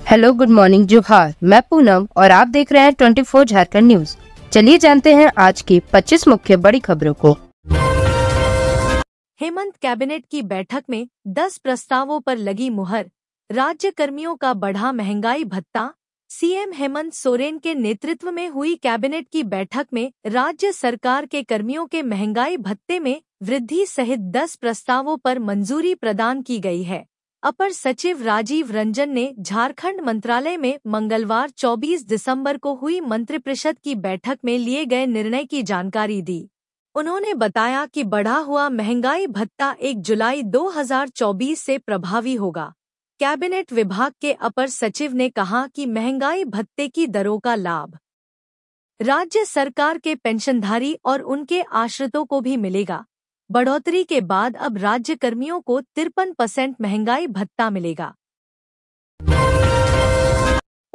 Hello, good morning, जोहार। मैं पूनम और आप देख रहे हैं 24 झारखंड न्यूज। चलिए जानते हैं आज की 25 मुख्य बड़ी खबरों को। हेमंत कैबिनेट की बैठक में 10 प्रस्तावों पर लगी मुहर। राज्य कर्मियों का बढ़ा महंगाई भत्ता। सीएम हेमंत सोरेन के नेतृत्व में हुई कैबिनेट की बैठक में राज्य सरकार के कर्मियों के महंगाई भत्ते में वृद्धि सहित 10 प्रस्तावों पर मंजूरी प्रदान की गई है। अपर सचिव राजीव रंजन ने झारखंड मंत्रालय में मंगलवार 24 दिसंबर को हुई मंत्रिपरिषद की बैठक में लिए गए निर्णय की जानकारी दी। उन्होंने बताया कि बढ़ा हुआ महंगाई भत्ता 1 जुलाई 2024 से प्रभावी होगा। कैबिनेट विभाग के अपर सचिव ने कहा कि महंगाई भत्ते की दरों का लाभ राज्य सरकार के पेंशनधारी और उनके आश्रितों को भी मिलेगा। बढ़ोतरी के बाद अब राज्य कर्मियों को 53% महंगाई भत्ता मिलेगा।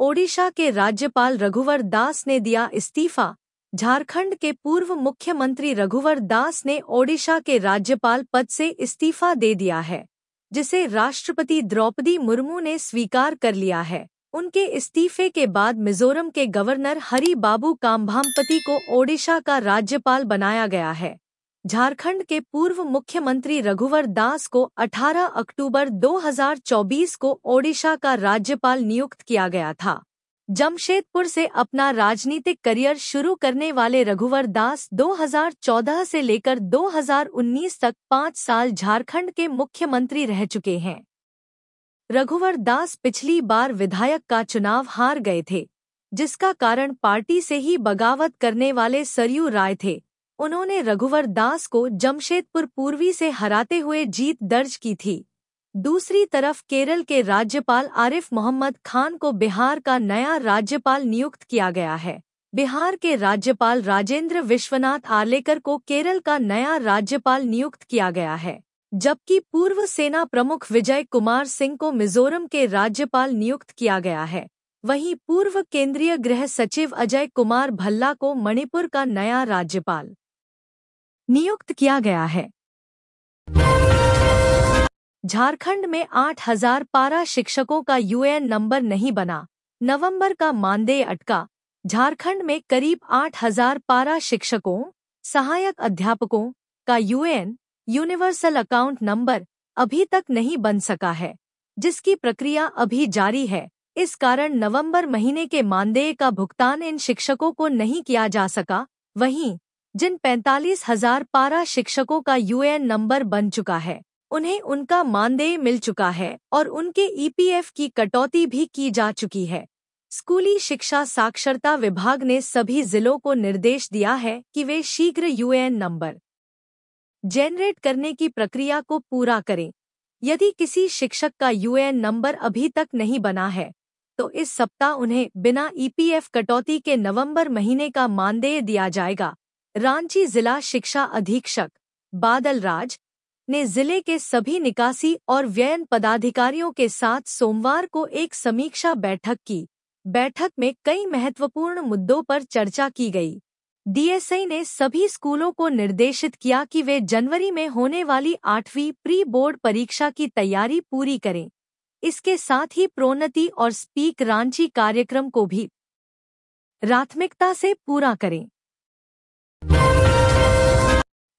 ओडिशा के राज्यपाल रघुवर दास ने दिया इस्तीफा। झारखंड के पूर्व मुख्यमंत्री रघुवर दास ने ओडिशा के राज्यपाल पद से इस्तीफा दे दिया है, जिसे राष्ट्रपति द्रौपदी मुर्मू ने स्वीकार कर लिया है। उनके इस्तीफे के बाद मिजोरम के गवर्नर हरि बाबू काम्भामपति को ओडिशा का राज्यपाल बनाया गया है। झारखंड के पूर्व मुख्यमंत्री रघुवर दास को 18 अक्टूबर 2024 को ओडिशा का राज्यपाल नियुक्त किया गया था। जमशेदपुर से अपना राजनीतिक करियर शुरू करने वाले रघुवर दास 2014 से लेकर 2019 तक 5 साल झारखंड के मुख्यमंत्री रह चुके हैं। रघुवर दास पिछली बार विधायक का चुनाव हार गए थे, जिसका कारण पार्टी से ही बगावत करने वाले सरयू राय थे। उन्होंने रघुवर दास को जमशेदपुर पूर्वी से हराते हुए जीत दर्ज की थी। दूसरी तरफ केरल के राज्यपाल आरिफ मोहम्मद खान को बिहार का नया राज्यपाल नियुक्त किया गया है। बिहार के राज्यपाल राजेंद्र विश्वनाथ आर्लेकर को केरल का नया राज्यपाल नियुक्त किया गया है, जबकि पूर्व सेना प्रमुख विजय कुमार सिंह को मिजोरम के राज्यपाल नियुक्त किया गया है। वहीं पूर्व केंद्रीय गृह सचिव अजय कुमार भल्ला को मणिपुर का नया राज्यपाल नियुक्त किया गया है। झारखंड में 8,000 पारा शिक्षकों का यूएएन नंबर नहीं बना, नवंबर का मानदेय अटका। झारखंड में करीब 8,000 पारा शिक्षकों, सहायक अध्यापकों का यूएएन यूनिवर्सल अकाउंट नंबर अभी तक नहीं बन सका है, जिसकी प्रक्रिया अभी जारी है। इस कारण नवंबर महीने के मानदेय का भुगतान इन शिक्षकों को नहीं किया जा सका। वहीं जिन 45,000 पारा शिक्षकों का यूएएन नंबर बन चुका है, उन्हें उनका मानदेय मिल चुका है और उनके ईपीएफ की कटौती भी की जा चुकी है। स्कूली शिक्षा साक्षरता विभाग ने सभी जिलों को निर्देश दिया है कि वे शीघ्र यूएएन नंबर जेनरेट करने की प्रक्रिया को पूरा करें। यदि किसी शिक्षक का यूएएन नंबर अभी तक नहीं बना है, तो इस सप्ताह उन्हें बिना ईपीएफ कटौती के नवंबर महीने का मानदेय दिया जाएगा। रांची जिला शिक्षा अधीक्षक बादल राज ने जिले के सभी निकासी और व्ययन पदाधिकारियों के साथ सोमवार को एक समीक्षा बैठक की। बैठक में कई महत्वपूर्ण मुद्दों पर चर्चा की गई। डीएसई ने सभी स्कूलों को निर्देशित किया कि वे जनवरी में होने वाली 8वीं प्री बोर्ड परीक्षा की तैयारी पूरी करें। इसके साथ ही प्रोन्नति और स्पीक रांची कार्यक्रम को भी प्राथमिकता से पूरा करें।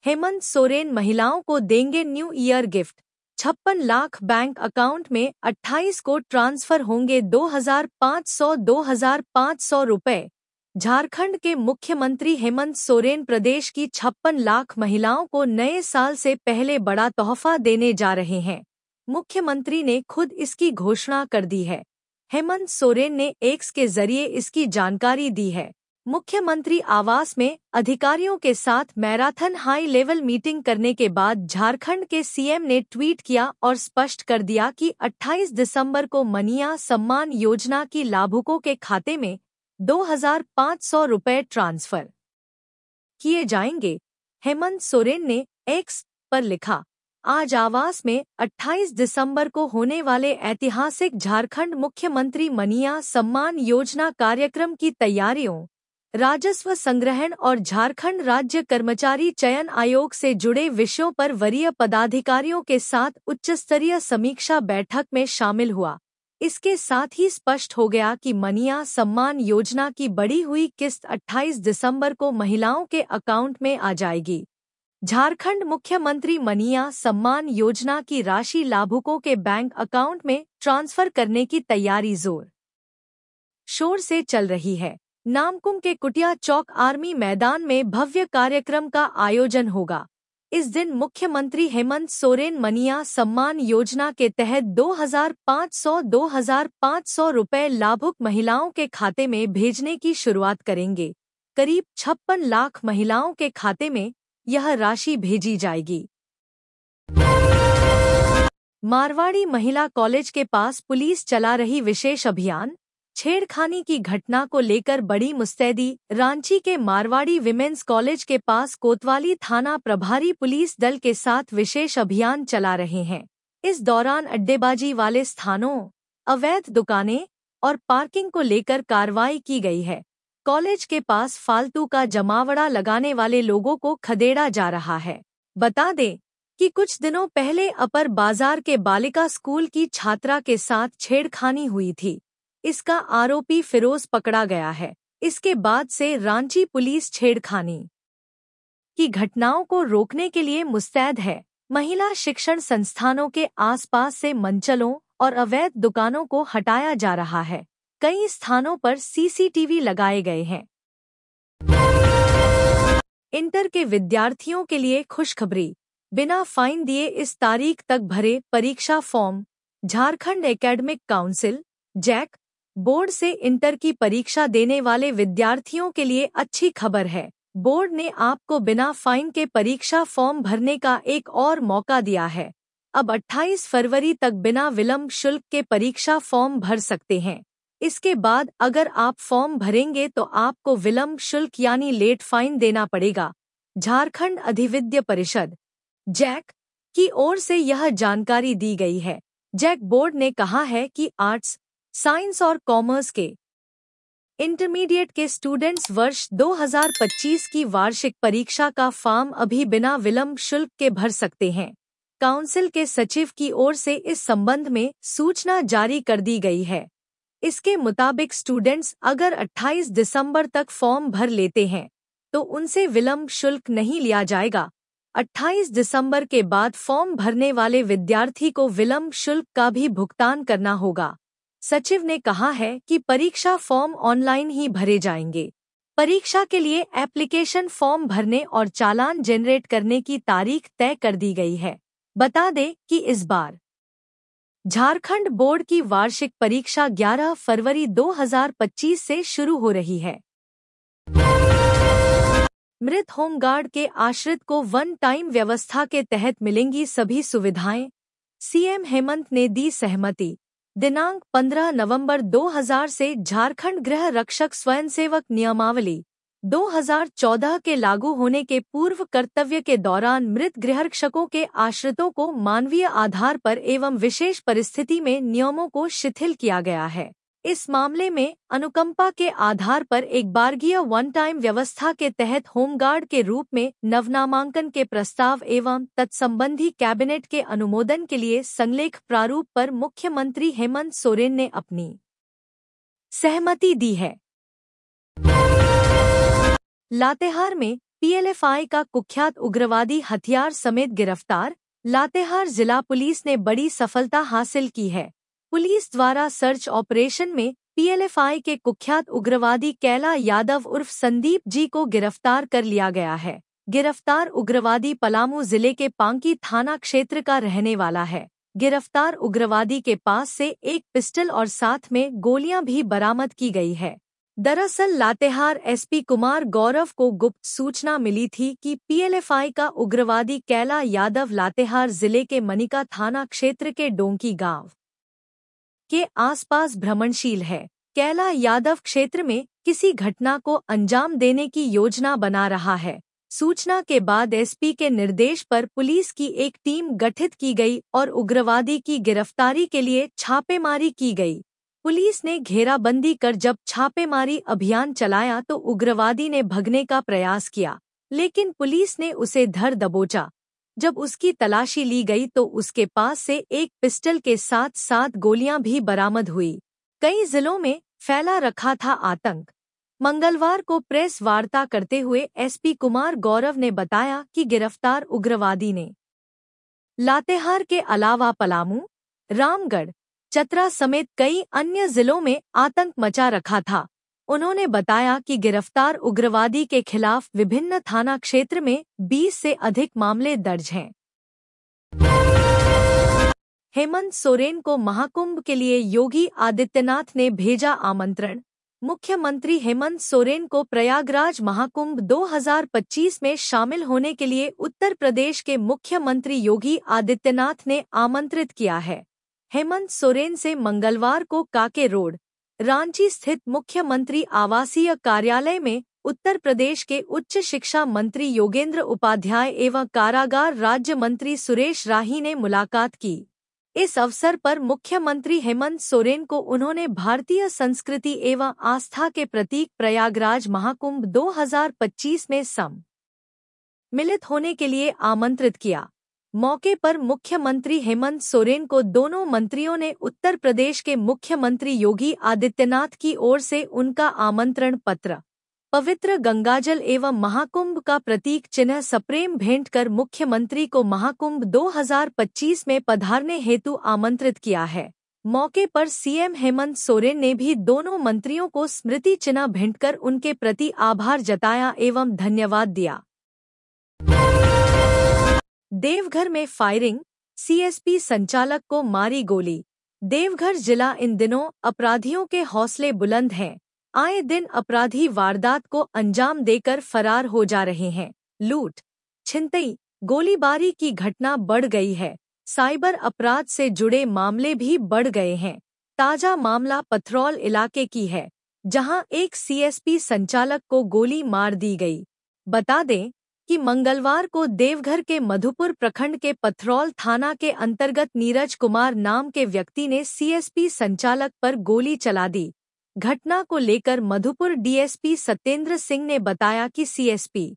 हेमंत सोरेन महिलाओं को देंगे new year gift. 56 lakh bank account में 28 को ट्रांसफर होंगे 2,500 रुपए। झारखंड के मुख्यमंत्री हेमंत सोरेन प्रदेश की 56 लाख महिलाओं को नए साल से पहले बड़ा तोहफा देने जा रहे हैं। मुख्यमंत्री ने खुद इसकी घोषणा कर दी है। हेमंत सोरेन ने एक्स के जरिए इसकी जानकारी दी है। मुख्यमंत्री आवास में अधिकारियों के साथ मैराथन हाई लेवल मीटिंग करने के बाद झारखंड के सीएम ने ट्वीट किया और स्पष्ट कर दिया कि 28 दिसंबर को मनिया सम्मान योजना की लाभुकों के खाते में 2,500 रुपए ट्रांसफर किए जाएंगे। हेमंत सोरेन ने एक्स पर लिखा, आज आवास में 28 दिसंबर को होने वाले ऐतिहासिक झारखंड मुख्यमंत्री मनिया सम्मान योजना कार्यक्रम की तैयारियों, राजस्व संग्रहण और झारखंड राज्य कर्मचारी चयन आयोग से जुड़े विषयों पर वरीय पदाधिकारियों के साथ उच्चस्तरीय समीक्षा बैठक में शामिल हुआ। इसके साथ ही स्पष्ट हो गया कि मनीया सम्मान योजना की बढ़ी हुई किस्त 28 दिसंबर को महिलाओं के अकाउंट में आ जाएगी। झारखंड मुख्यमंत्री मनीया सम्मान योजना की राशि लाभुकों के बैंक अकाउंट में ट्रांसफर करने की तैयारी जोर शोर से चल रही है। नामकुम के कुटिया चौक आर्मी मैदान में भव्य कार्यक्रम का आयोजन होगा। इस दिन मुख्यमंत्री हेमंत सोरेन मनीया सम्मान योजना के तहत 2,500 रुपए लाभुक महिलाओं के खाते में भेजने की शुरुआत करेंगे। करीब 56 लाख महिलाओं के खाते में यह राशि भेजी जाएगी। मारवाड़ी महिला कॉलेज के पास पुलिस चला रही विशेष अभियान। छेड़खानी की घटना को लेकर बड़ी मुस्तैदी। रांची के मारवाड़ी विमेंस कॉलेज के पास कोतवाली थाना प्रभारी पुलिस दल के साथ विशेष अभियान चला रहे हैं। इस दौरान अड्डेबाजी वाले स्थानों, अवैध दुकानें और पार्किंग को लेकर कार्रवाई की गई है। कॉलेज के पास फालतू का जमावड़ा लगाने वाले लोगों को खदेड़ा जा रहा है। बता दें कि कुछ दिनों पहले अपर बाजार के बालिका स्कूल की छात्रा के साथ छेड़खानी हुई थी। इसका आरोपी फिरोज पकड़ा गया है। इसके बाद से रांची पुलिस छेड़खानी की घटनाओं को रोकने के लिए मुस्तैद है। महिला शिक्षण संस्थानों के आसपास से मंचलों और अवैध दुकानों को हटाया जा रहा है। कई स्थानों पर सीसीटीवी लगाए गए हैं। इंटर के विद्यार्थियों के लिए खुशखबरी। बिना फाइन दिए इस तारीख तक भरे परीक्षा form. Jharkhand academic council JAC board से इंटर की परीक्षा देने वाले विद्यार्थियों के लिए अच्छी खबर है। बोर्ड ने आपको बिना फाइन के परीक्षा फॉर्म भरने का एक और मौका दिया है। अब 28 फरवरी तक बिना विलंब शुल्क के परीक्षा फॉर्म भर सकते हैं। इसके बाद अगर आप फॉर्म भरेंगे तो आपको विलंब शुल्क यानी लेट फाइन देना पड़ेगा। झारखंड अधिविद्य परिषद जैक की ओर से यह जानकारी दी गई है। जैक बोर्ड ने कहा है कि आर्ट्स, साइंस और कॉमर्स के इंटरमीडिएट के स्टूडेंट्स वर्ष 2025 की वार्षिक परीक्षा का फॉर्म अभी बिना विलंब शुल्क के भर सकते हैं। काउंसिल के सचिव की ओर से इस संबंध में सूचना जारी कर दी गई है। इसके मुताबिक स्टूडेंट्स अगर 28 दिसंबर तक फॉर्म भर लेते हैं तो उनसे विलंब शुल्क नहीं लिया जाएगा। 28 दिसंबर के बाद फॉर्म भरने वाले विद्यार्थी को विलंब शुल्क का भी भुगतान करना होगा। सचिव ने कहा है कि परीक्षा फॉर्म ऑनलाइन ही भरे जाएंगे। परीक्षा के लिए एप्लीकेशन फॉर्म भरने और चालान जनरेट करने की तारीख तय कर दी गई है। बता दें कि इस बार झारखंड बोर्ड की वार्षिक परीक्षा 11 फरवरी 2025 से शुरू हो रही है। मृत होमगार्ड के आश्रित को वन टाइम व्यवस्था के तहत मिलेंगी सभी सुविधाएं। सीएम हेमंत ने दी सहमति। दिनांक 15 नवंबर 2000 से झारखंड गृह रक्षक स्वयंसेवक नियमावली 2014 के लागू होने के पूर्व कर्तव्य के दौरान मृत गृहरक्षकों के आश्रितों को मानवीय आधार पर एवं विशेष परिस्थिति में नियमों को शिथिल किया गया है। इस मामले में अनुकंपा के आधार पर एक बारगीय वन टाइम व्यवस्था के तहत होमगार्ड के रूप में नवनामांकन के प्रस्ताव एवं तत्संबंधी कैबिनेट के अनुमोदन के लिए संलेख प्रारूप पर मुख्यमंत्री हेमंत सोरेन ने अपनी सहमति दी है। लातेहार में पीएलएफआई का कुख्यात उग्रवादी हथियार समेत गिरफ्तार। लातेहार जिला पुलिस ने बड़ी सफलता हासिल की है। पुलिस द्वारा सर्च ऑपरेशन में पीएलएफआई के कुख्यात उग्रवादी कैला यादव उर्फ संदीप जी को गिरफ्तार कर लिया गया है। गिरफ्तार उग्रवादी पलामू जिले के पांकी थाना क्षेत्र का रहने वाला है। गिरफ्तार उग्रवादी के पास से एक पिस्टल और साथ में गोलियां भी बरामद की गई है। दरअसल लातेहार एसपी कुमार गौरव को गुप्त सूचना मिली थी कि पीएलएफआई का उग्रवादी कैला यादव लातेहार जिले के मनिका थाना क्षेत्र के डोंकी गांव के आसपास भ्रमणशील है। कैला यादव क्षेत्र में किसी घटना को अंजाम देने की योजना बना रहा है। सूचना के बाद एसपी के निर्देश पर पुलिस की एक टीम गठित की गई और उग्रवादी की गिरफ्तारी के लिए छापेमारी की गई। पुलिस ने घेराबंदी कर जब छापेमारी अभियान चलाया तो उग्रवादी ने भगने का प्रयास किया, लेकिन पुलिस ने उसे धर दबोचा। जब उसकी तलाशी ली गई तो उसके पास से एक पिस्टल के साथ 7 गोलियां भी बरामद हुई। कई जिलों में फैला रखा था आतंक। मंगलवार को प्रेस वार्ता करते हुए एसपी कुमार गौरव ने बताया कि गिरफ्तार उग्रवादी ने लातेहार के अलावा पलामू, रामगढ़, चतरा समेत कई अन्य जिलों में आतंक मचा रखा था। उन्होंने बताया कि गिरफ्तार उग्रवादी के खिलाफ विभिन्न थाना क्षेत्र में 20 से अधिक मामले दर्ज हैं। हेमंत सोरेन को महाकुंभ के लिए योगी आदित्यनाथ ने भेजा आमंत्रण। मुख्यमंत्री हेमंत सोरेन को प्रयागराज महाकुंभ 2025 में शामिल होने के लिए उत्तर प्रदेश के मुख्यमंत्री योगी आदित्यनाथ ने आमंत्रित किया है। हेमंत सोरेन से मंगलवार को काके रोड, रांची स्थित मुख्यमंत्री आवासीय कार्यालय में उत्तर प्रदेश के उच्च शिक्षा मंत्री योगेंद्र उपाध्याय एवं कारागार राज्य मंत्री सुरेश राही ने मुलाकात की। इस अवसर पर मुख्यमंत्री हेमंत सोरेन को उन्होंने भारतीय संस्कृति एवं आस्था के प्रतीक प्रयागराज महाकुंभ 2025 में सम्मिलित होने के लिए आमंत्रित किया। मौके पर मुख्यमंत्री हेमंत सोरेन को दोनों मंत्रियों ने उत्तर प्रदेश के मुख्यमंत्री योगी आदित्यनाथ की ओर से उनका आमंत्रण पत्र, पवित्र गंगाजल एवं महाकुंभ का प्रतीक चिन्ह सप्रेम भेंट कर मुख्यमंत्री को महाकुंभ 2025 में पधारने हेतु आमंत्रित किया है। मौके पर सीएम हेमंत सोरेन ने भी दोनों मंत्रियों को स्मृति चिन्ह भेंटकर उनके प्रति आभार जताया एवं धन्यवाद दिया। देवघर में फायरिंग, सीएसपी संचालक को मारी गोली। देवघर जिला इन दिनों अपराधियों के हौसले बुलंद हैं। आए दिन अपराधी वारदात को अंजाम देकर फरार हो जा रहे हैं। लूट, छिनतई, गोलीबारी की घटना बढ़ गई है। साइबर अपराध से जुड़े मामले भी बढ़ गए हैं। ताजा मामला पथरौल इलाके की है, जहां एक सीएसपी संचालक को गोली मार दी गई। बता दें कि मंगलवार को देवघर के मधुपुर प्रखंड के पथरौल थाना के अंतर्गत नीरज कुमार नाम के व्यक्ति ने सीएसपी संचालक पर गोली चला दी। घटना को लेकर मधुपुर डीएसपी सत्येंद्र सिंह ने बताया कि सीएसपी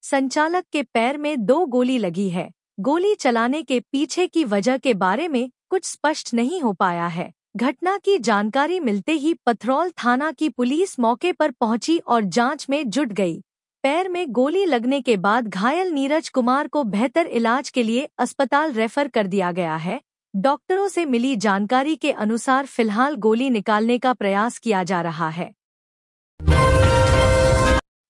संचालक के पैर में 2 गोली लगी है। गोली चलाने के पीछे की वजह के बारे में कुछ स्पष्ट नहीं हो पाया है। घटना की जानकारी मिलते ही पथरौल थाना की पुलिस मौके पर पहुंची और जांच में जुट गई। पैर में गोली लगने के बाद घायल नीरज कुमार को बेहतर इलाज के लिए अस्पताल रेफर कर दिया गया है। डॉक्टरों से मिली जानकारी के अनुसार फिलहाल गोली निकालने का प्रयास किया जा रहा है।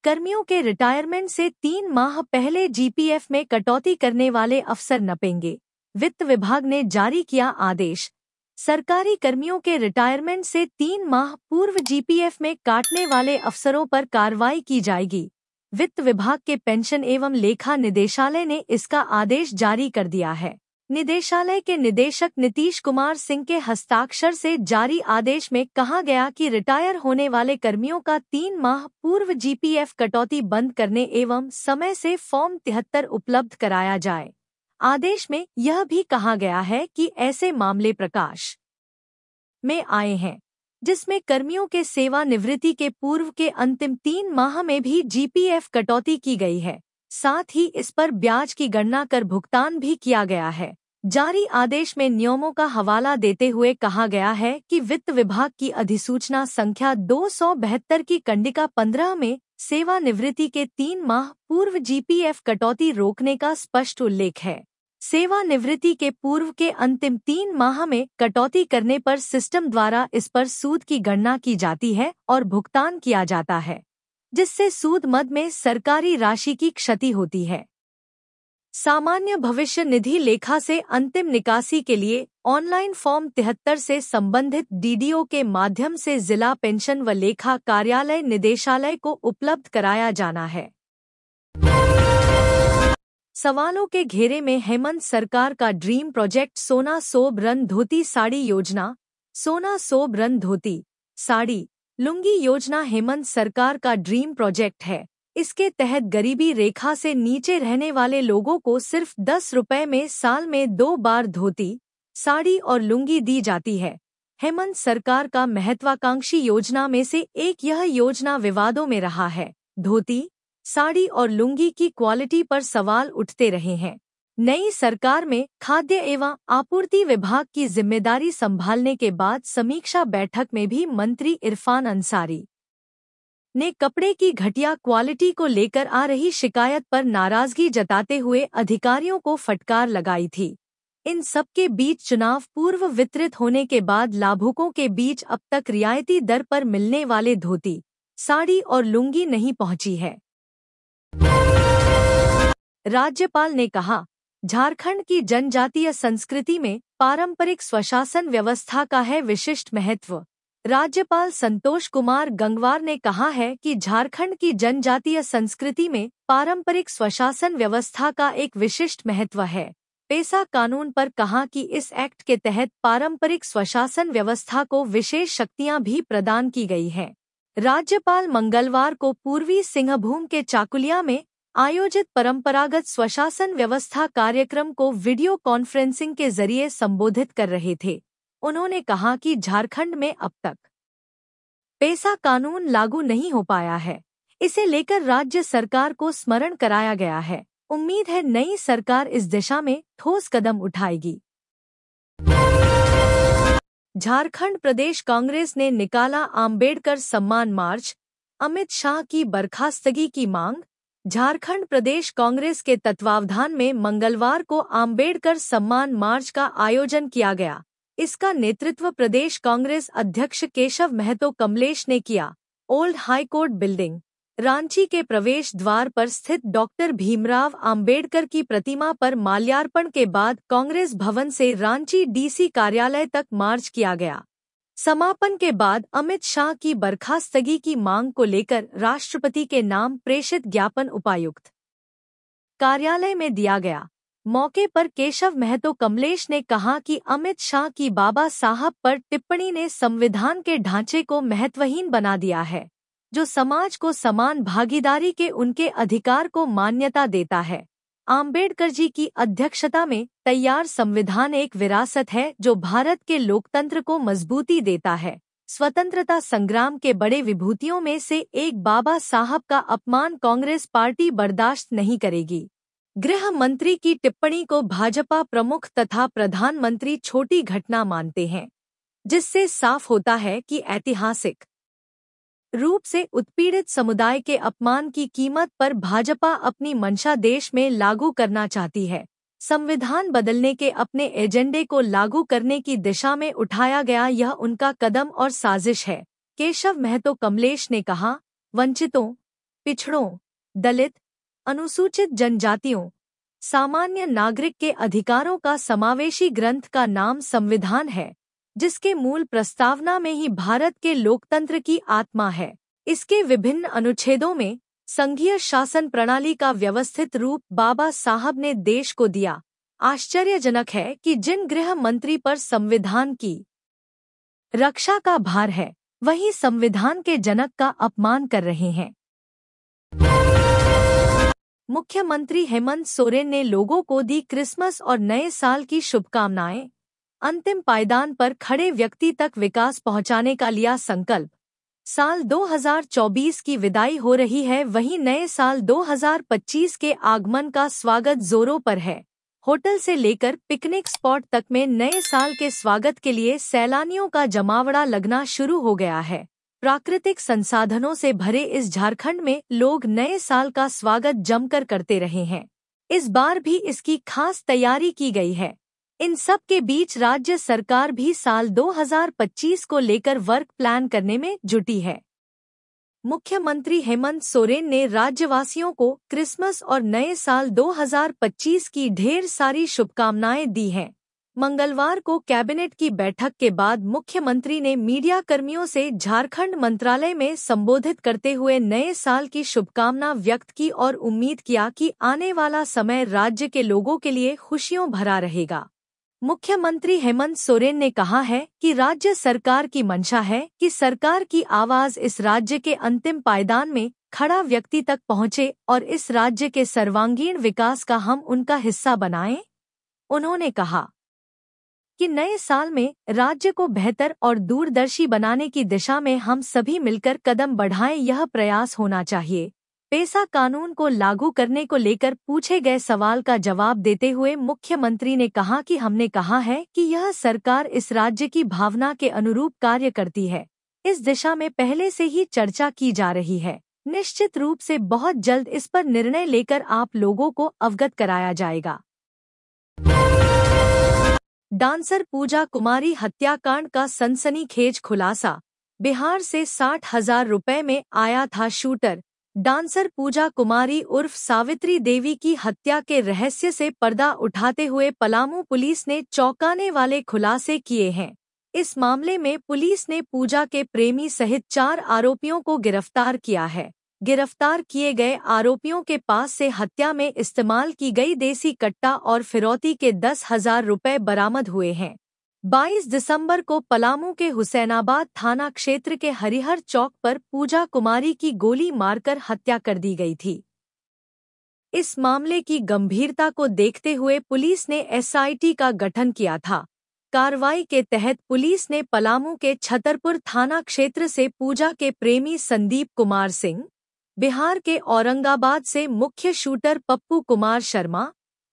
कर्मियों के रिटायरमेंट से 3 माह पहले जीपीएफ में कटौती करने वाले अफसर नपेंगे। वित्त विभाग ने जारी किया आदेश। सरकारी कर्मियों के रिटायरमेंट से 3 माह पूर्व जीपीएफ में काटने वाले अफसरों पर कार्रवाई की जाएगी। वित्त विभाग के पेंशन एवं लेखा निदेशालय ने इसका आदेश जारी कर दिया है। निदेशालय के निदेशक नीतीश कुमार सिंह के हस्ताक्षर से जारी आदेश में कहा गया कि रिटायर होने वाले कर्मियों का 3 माह पूर्व जीपीएफ कटौती बंद करने एवं समय से फॉर्म 73 उपलब्ध कराया जाए। आदेश में यह भी कहा गया है कि ऐसे मामले प्रकाश में आए हैं जिसमें कर्मियों के सेवानिवृत्ति के पूर्व के अंतिम 3 माह में भी जीपीएफ कटौती की गई है। साथ ही इस पर ब्याज की गणना कर भुगतान भी किया गया है। जारी आदेश में नियमों का हवाला देते हुए कहा गया है कि वित्त विभाग की अधिसूचना संख्या 272 की कंडिका 15 में सेवानिवृत्ति के 3 माह पूर्व जीपीएफ कटौती रोकने का स्पष्ट उल्लेख है। सेवानिवृत्ति के पूर्व के अंतिम 3 माह में कटौती करने पर सिस्टम द्वारा इस पर सूद की गणना की जाती है और भुगतान किया जाता है, जिससे सूद मद में सरकारी राशि की क्षति होती है। सामान्य भविष्य निधि लेखा से अंतिम निकासी के लिए ऑनलाइन फॉर्म 73 से संबंधित डीडीओ के माध्यम से जिला पेंशन व लेखा कार्यालय निदेशालय को उपलब्ध कराया जाना है। सवालों के घेरे में हेमंत सरकार का ड्रीम प्रोजेक्ट सोना सोब रन धोती साड़ी योजना। सोना सोब रन धोती साड़ी लुंगी योजना हेमंत सरकार का ड्रीम प्रोजेक्ट है। इसके तहत गरीबी रेखा से नीचे रहने वाले लोगों को सिर्फ 10 रुपए में साल में 2 बार धोती, साड़ी और लुंगी दी जाती है। हेमंत सरकार का महत्वाकांक्षी योजना में से एक यह योजना विवादों में रहा है। धोती, साड़ी और लुंगी की क्वालिटी पर सवाल उठते रहे हैं। नई सरकार में खाद्य एवं आपूर्ति विभाग की जिम्मेदारी संभालने के बाद समीक्षा बैठक में भी मंत्री इरफान अंसारी ने कपड़े की घटिया क्वालिटी को लेकर आ रही शिकायत पर नाराजगी जताते हुए अधिकारियों को फटकार लगाई थी। इन सब के बीच चुनाव पूर्व वितरित होने के बाद लाभुकों के बीच अब तक रियायती दर पर मिलने वाले धोती, साड़ी और लुंगी नहीं पहुंची है। राज्यपाल ने कहा, झारखंड की जनजातीय संस्कृति में पारंपरिक स्वशासन व्यवस्था का है विशिष्ट महत्व। राज्यपाल संतोष कुमार गंगवार ने कहा है कि झारखंड की जनजातीय संस्कृति में पारंपरिक स्वशासन व्यवस्था का एक विशिष्ट महत्व है। पेसा कानून पर कहा कि इस एक्ट के तहत पारंपरिक स्वशासन व्यवस्था को विशेष शक्तियां भी प्रदान की गई हैं। राज्यपाल मंगलवार को पूर्वी सिंहभूम के चाकुलिया में आयोजित परंपरागत स्वशासन व्यवस्था कार्यक्रम को वीडियो कॉन्फ्रेंसिंग के जरिए संबोधित कर रहे थे। उन्होंने कहा कि झारखंड में अब तक पेसा कानून लागू नहीं हो पाया है। इसे लेकर राज्य सरकार को स्मरण कराया गया है। उम्मीद है नई सरकार इस दिशा में ठोस कदम उठाएगी। झारखंड प्रदेश कांग्रेस ने निकाला आम्बेडकर सम्मान मार्च, अमित शाह की बर्खास्तगी की मांग। झारखंड प्रदेश कांग्रेस के तत्वावधान में मंगलवार को आम्बेडकर सम्मान मार्च का आयोजन किया गया। इसका नेतृत्व प्रदेश कांग्रेस अध्यक्ष केशव महतो कमलेश ने किया। Old high court building, Ranchi के प्रवेश द्वार पर स्थित डॉक्टर भीमराव अंबेडकर की प्रतिमा पर माल्यार्पण के बाद कांग्रेस भवन से रांची डीसी कार्यालय तक मार्च किया गया। समापन के बाद अमित शाह की बर्खास्तगी की मांग को लेकर राष्ट्रपति के नाम प्रेषित ज्ञापन उपायुक्त कार्यालय में दिया गया। मौके पर केशव महतो कमलेश ने कहा कि अमित शाह की बाबा साहब पर टिप्पणी ने संविधान के ढांचे को महत्वहीन बना दिया है, जो समाज को समान भागीदारी के उनके अधिकार को मान्यता देता है। आम्बेडकर जी की अध्यक्षता में तैयार संविधान एक विरासत है जो भारत के लोकतंत्र को मजबूती देता है। स्वतंत्रता संग्राम के बड़े विभूतियों में से एक बाबा साहब का अपमान कांग्रेस पार्टी बर्दाश्त नहीं करेगी। गृह मंत्री की टिप्पणी को भाजपा प्रमुख तथा प्रधानमंत्री छोटी घटना मानते हैं, जिससे साफ होता है कि ऐतिहासिक रूप से उत्पीड़ित समुदाय के अपमान की कीमत पर भाजपा अपनी मंशा देश में लागू करना चाहती है। संविधान बदलने के अपने एजेंडे को लागू करने की दिशा में उठाया गया यह उनका कदम और साजिश है। केशव महतो कमलेश ने कहा, वंचितों, पिछड़ों, दलित, अनुसूचित जनजातियों, सामान्य नागरिक के अधिकारों का समावेशी ग्रंथ का नाम संविधान है, जिसके मूल प्रस्तावना में ही भारत के लोकतंत्र की आत्मा है। इसके विभिन्न अनुच्छेदों में संघीय शासन प्रणाली का व्यवस्थित रूप बाबा साहब ने देश को दिया। आश्चर्यजनक है कि जिन गृह मंत्री पर संविधान की रक्षा का भार है, वही संविधान के जनक का अपमान कर रहे हैं। मुख्यमंत्री हेमंत सोरेन ने लोगों को दी क्रिसमस और नए साल की शुभकामनाएं। अंतिम पायदान पर खड़े व्यक्ति तक विकास पहुंचाने का लिया संकल्प। साल 2024 की विदाई हो रही है, वहीं नए साल 2025 के आगमन का स्वागत जोरों पर है। होटल से लेकर पिकनिक स्पॉट तक में नए साल के स्वागत के लिए सैलानियों का जमावड़ा लगना शुरू हो गया है। प्राकृतिक संसाधनों से भरे इस झारखंड में लोग नए साल का स्वागत जमकर करते रहे हैं। इस बार भी इसकी खास तैयारी की गई है। इन सब के बीच राज्य सरकार भी साल 2025 को लेकर वर्क प्लान करने में जुटी है। मुख्यमंत्री हेमंत सोरेन ने राज्यवासियों को क्रिसमस और नए साल 2025 की ढेर सारी शुभकामनाएं दी हैं। मंगलवार को कैबिनेट की बैठक के बाद मुख्यमंत्री ने मीडिया कर्मियों से झारखंड मंत्रालय में संबोधित करते हुए नए साल की शुभकामना व्यक्त की और उम्मीद किया कि आने वाला समय राज्य के लोगों के लिए खुशियों भरा रहेगा। मुख्यमंत्री हेमंत सोरेन ने कहा है कि राज्य सरकार की मंशा है कि सरकार की आवाज इस राज्य के अंतिम पायदान में खड़ा व्यक्ति तक पहुंचे और इस राज्य के सर्वांगीण विकास का हम उनका हिस्सा बनाएं। उन्होंने कहा कि नए साल में राज्य को बेहतर और दूरदर्शी बनाने की दिशा में हम सभी मिलकर कदम बढ़ाएं, यह प्रयास होना चाहिए। पेसा कानून को लागू करने को लेकर पूछे गए सवाल का जवाब देते हुए मुख्यमंत्री ने कहा कि हमने कहा है कि यह सरकार इस राज्य की भावना के अनुरूप कार्य करती है। इस दिशा में पहले से ही चर्चा की जा रही है। निश्चित रूप से बहुत जल्द इस पर निर्णय लेकर आप लोगों को अवगत कराया जाएगा। डांसर पूजा कुमारी हत्याकांड का सनसनीखेज खुलासा। बिहार से 60,000 रुपए में आया था शूटर। डांसर पूजा कुमारी उर्फ सावित्री देवी की हत्या के रहस्य से पर्दा उठाते हुए पलामू पुलिस ने चौंकाने वाले खुलासे किए हैं। इस मामले में पुलिस ने पूजा के प्रेमी सहित 4 आरोपियों को गिरफ्तार किया है। गिरफ्तार किए गए आरोपियों के पास से हत्या में इस्तेमाल की गई देसी कट्टा और फिरौती के 10,000 रुपए बरामद हुए हैं। 22 दिसंबर को पलामू के हुसैनाबाद थाना क्षेत्र के हरिहर चौक पर पूजा कुमारी की गोली मारकर हत्या कर दी गई थी। इस मामले की गंभीरता को देखते हुए पुलिस ने एसआईटी का गठन किया था। कार्रवाई के तहत पुलिस ने पलामू के छतरपुर थाना क्षेत्र से पूजा के प्रेमी संदीप कुमार सिंह, बिहार के औरंगाबाद से मुख्य शूटर पप्पू कुमार शर्मा,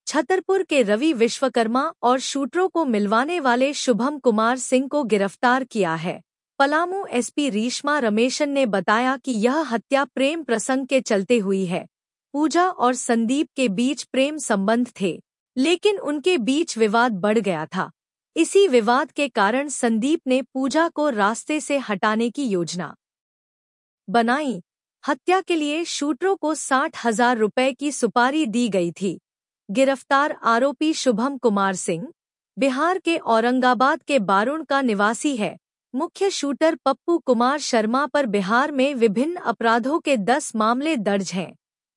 छतरपुर के रवि विश्वकर्मा और शूटरों को मिलवाने वाले शुभम कुमार सिंह को गिरफ्तार किया है। पलामू एसपी रीश्मा रमेशन ने बताया कि यह हत्या प्रेम प्रसंग के चलते हुई है। पूजा और संदीप के बीच प्रेम संबंध थे, लेकिन उनके बीच विवाद बढ़ गया था। इसी विवाद के कारण संदीप ने पूजा को रास्ते से हटाने की योजना बनाई। हत्या के लिए शूटरों को 60,000 रुपए की सुपारी दी गई थी। गिरफ्तार आरोपी शुभम कुमार सिंह बिहार के औरंगाबाद के बारुण का निवासी है। मुख्य शूटर पप्पू कुमार शर्मा पर बिहार में विभिन्न अपराधों के 10 मामले दर्ज हैं।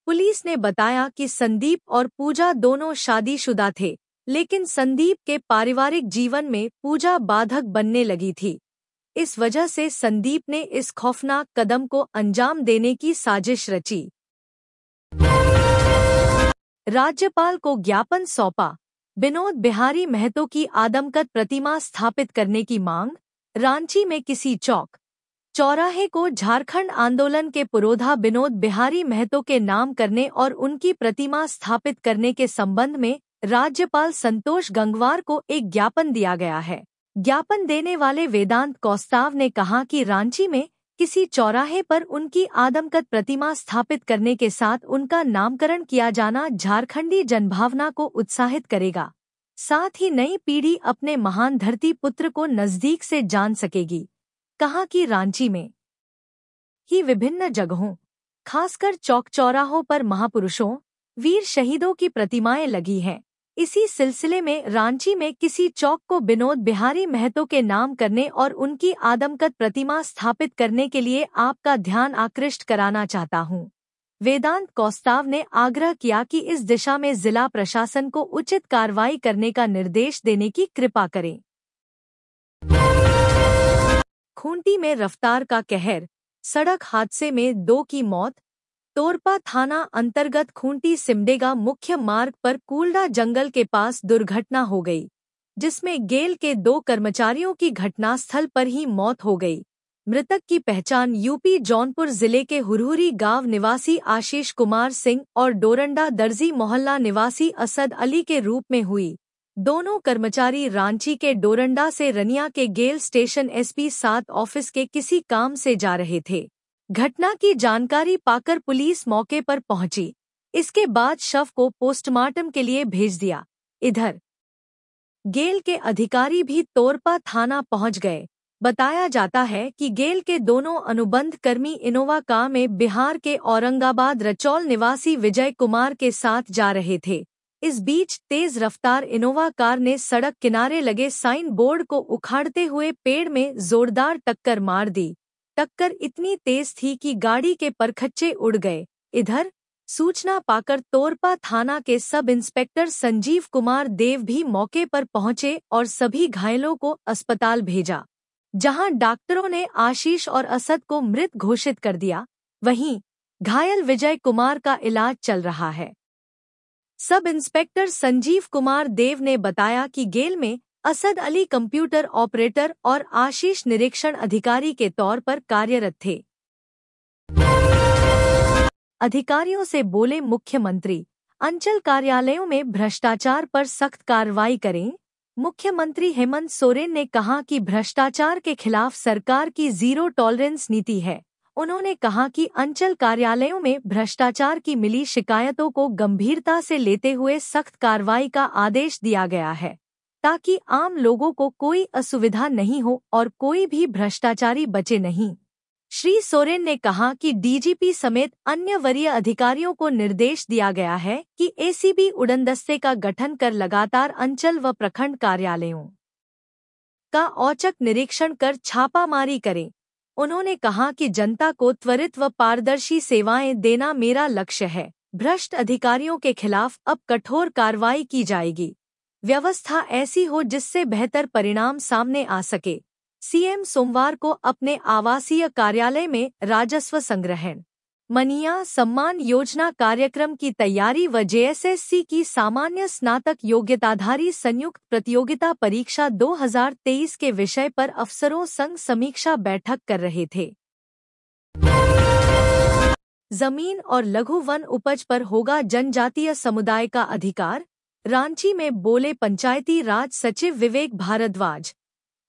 पुलिस ने बताया कि संदीप और पूजा दोनों शादीशुदा थे, लेकिन संदीप के पारिवारिक जीवन में पूजा बाधक बनने लगी थी। इस वजह से संदीप ने इस खौफनाक कदम को अंजाम देने की साजिश रची। राज्यपाल को ज्ञापन सौंपा। विनोद बिहारी महतो की आदमकद प्रतिमा स्थापित करने की मांग। रांची में किसी चौक चौराहे को झारखंड आंदोलन के पुरोधा विनोद बिहारी महतो के नाम करने और उनकी प्रतिमा स्थापित करने के संबंध में राज्यपाल संतोष गंगवार को एक ज्ञापन दिया गया है। ज्ञापन देने वाले वेदांत कौस्ताव ने कहा कि रांची में किसी चौराहे पर उनकी आदमकद प्रतिमा स्थापित करने के साथ उनका नामकरण किया जाना झारखंडी जनभावना को उत्साहित करेगा। साथ ही नई पीढ़ी अपने महान धरती पुत्र को नजदीक से जान सकेगी। कहा कि रांची में ही विभिन्न जगहों, खासकर चौक चौराहों पर महापुरुषों, वीर शहीदों की प्रतिमाएं लगी हैं। इसी सिलसिले में रांची में किसी चौक को विनोद बिहारी महतो के नाम करने और उनकी आदमकद प्रतिमा स्थापित करने के लिए आपका ध्यान आकृष्ट कराना चाहता हूं। वेदांत कौस्ताव ने आग्रह किया कि इस दिशा में जिला प्रशासन को उचित कार्रवाई करने का निर्देश देने की कृपा करें। खूंटी में रफ्तार का कहर, सड़क हादसे में 2 की मौत। तोरपा थाना अंतर्गत खूंटी सिमडेगा मुख्य मार्ग पर कूलडा जंगल के पास दुर्घटना हो गई, जिसमें गेल के 2 कर्मचारियों की घटनास्थल पर ही मौत हो गई। मृतक की पहचान यूपी जौनपुर जिले के हुरहुरी गांव निवासी आशीष कुमार सिंह और डोरंडा दर्जी मोहल्ला निवासी असद अली के रूप में हुई। दोनों कर्मचारी रांची के डोरंडा से रनिया के गेल स्टेशन एसपी 7 ऑफिस के किसी काम से जा रहे थे। घटना की जानकारी पाकर पुलिस मौके पर पहुंची। इसके बाद शव को पोस्टमार्टम के लिए भेज दिया। इधर गेल के अधिकारी भी तोरपा थाना पहुंच गए। बताया जाता है कि गेल के दोनों अनुबंध कर्मी इनोवा कार में बिहार के औरंगाबाद रचौल निवासी विजय कुमार के साथ जा रहे थे। इस बीच तेज रफ्तार इनोवा कार ने सड़क किनारे लगे साइन बोर्ड को उखाड़ते हुए पेड़ में जोरदार टक्कर मार दी। टक्कर इतनी तेज थी कि गाड़ी के परखच्चे उड़ गए। इधर सूचना पाकर तोरपा थाना के सब इंस्पेक्टर संजीव कुमार देव भी मौके पर पहुंचे और सभी घायलों को अस्पताल भेजा, जहां डॉक्टरों ने आशीष और असद को मृत घोषित कर दिया। वहीं घायल विजय कुमार का इलाज चल रहा है। सब इंस्पेक्टर संजीव कुमार देव ने बताया कि गेल में असद अली कंप्यूटर ऑपरेटर और आशीष निरीक्षण अधिकारी के तौर पर कार्यरत थे। अधिकारियों से बोले मुख्यमंत्री, अंचल कार्यालयों में भ्रष्टाचार पर सख्त कार्रवाई करें। मुख्यमंत्री हेमंत सोरेन ने कहा कि भ्रष्टाचार के खिलाफ सरकार की जीरो टॉलरेंस नीति है। उन्होंने कहा कि अंचल कार्यालयों में भ्रष्टाचार की मिली शिकायतों को गंभीरता से लेते हुए सख्त कार्रवाई का आदेश दिया गया है, ताकि आम लोगों को कोई असुविधा नहीं हो और कोई भी भ्रष्टाचारी बचे नहीं। श्री सोरेन ने कहा कि डीजीपी समेत अन्य वरीय अधिकारियों को निर्देश दिया गया है कि एसीबी उड़नदस्ते का गठन कर लगातार अंचल व प्रखंड कार्यालयों का औचक निरीक्षण कर छापामारी करें। उन्होंने कहा कि जनता को त्वरित व पारदर्शी सेवाएं देना मेरा लक्ष्य है। भ्रष्ट अधिकारियों के खिलाफ अब कठोर कार्रवाई की जाएगी। व्यवस्था ऐसी हो जिससे बेहतर परिणाम सामने आ सके। सीएम सोमवार को अपने आवासीय कार्यालय में राजस्व संग्रहण मनिया सम्मान योजना कार्यक्रम की तैयारी व जेएसएससी की सामान्य स्नातक योग्यताधारी संयुक्त प्रतियोगिता परीक्षा 2023 के विषय पर अफसरों संग समीक्षा बैठक कर रहे थे। जमीन और लघु वन उपज पर होगा जनजातीय समुदाय का अधिकार, रांची में बोले पंचायती राज सचिव विवेक भारद्वाज।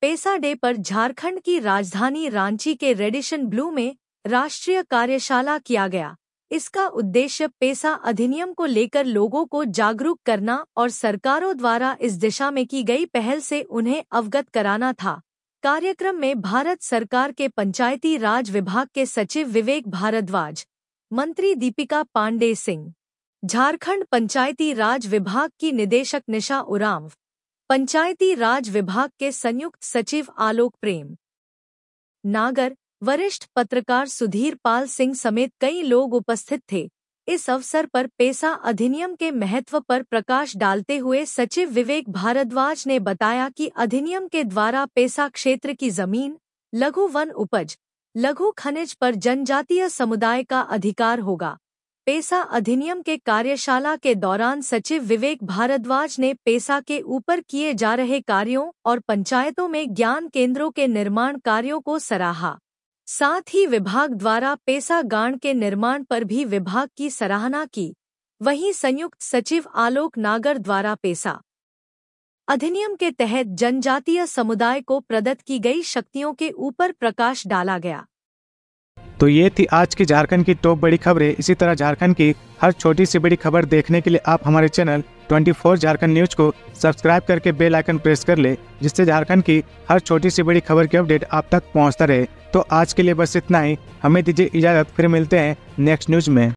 पेसा डे पर झारखंड की राजधानी रांची के रेडिशन ब्लू में राष्ट्रीय कार्यशाला किया गया। इसका उद्देश्य पेसा अधिनियम को लेकर लोगों को जागरूक करना और सरकारों द्वारा इस दिशा में की गई पहल से उन्हें अवगत कराना था। कार्यक्रम में भारत सरकार के पंचायती राज विभाग के सचिव विवेक भारद्वाज, मंत्री दीपिका पांडे सिंह, झारखंड पंचायती राज विभाग की निदेशक निशा उरांव, पंचायती राज विभाग के संयुक्त सचिव आलोक प्रेम नागर, वरिष्ठ पत्रकार सुधीर पाल सिंह समेत कई लोग उपस्थित थे। इस अवसर पर पेसा अधिनियम के महत्व पर प्रकाश डालते हुए सचिव विवेक भारद्वाज ने बताया कि अधिनियम के द्वारा पेसा क्षेत्र की जमीन, लघु वन उपज, लघु खनिज पर जनजातीय समुदाय का अधिकार होगा। पेसा अधिनियम के कार्यशाला के दौरान सचिव विवेक भारद्वाज ने पेसा के ऊपर किए जा रहे कार्यों और पंचायतों में ज्ञान केंद्रों के निर्माण कार्यों को सराहा। साथ ही विभाग द्वारा पेसा गांड के निर्माण पर भी विभाग की सराहना की। वहीं संयुक्त सचिव आलोक नागर द्वारा पेसा अधिनियम के तहत जनजातीय समुदाय को प्रदत्त की गई शक्तियों के ऊपर प्रकाश डाला गया। तो ये थी आज की झारखंड की टॉप बड़ी खबरें। इसी तरह झारखंड की हर छोटी सी बड़ी खबर देखने के लिए आप हमारे चैनल 24 झारखंड न्यूज को सब्सक्राइब करके बेल आइकन प्रेस कर ले, जिससे झारखंड की हर छोटी सी बड़ी खबर की अपडेट आप तक पहुंचता रहे। तो आज के लिए बस इतना ही। हमें दीजिए इजाजत, फिर मिलते हैं नेक्स्ट न्यूज में।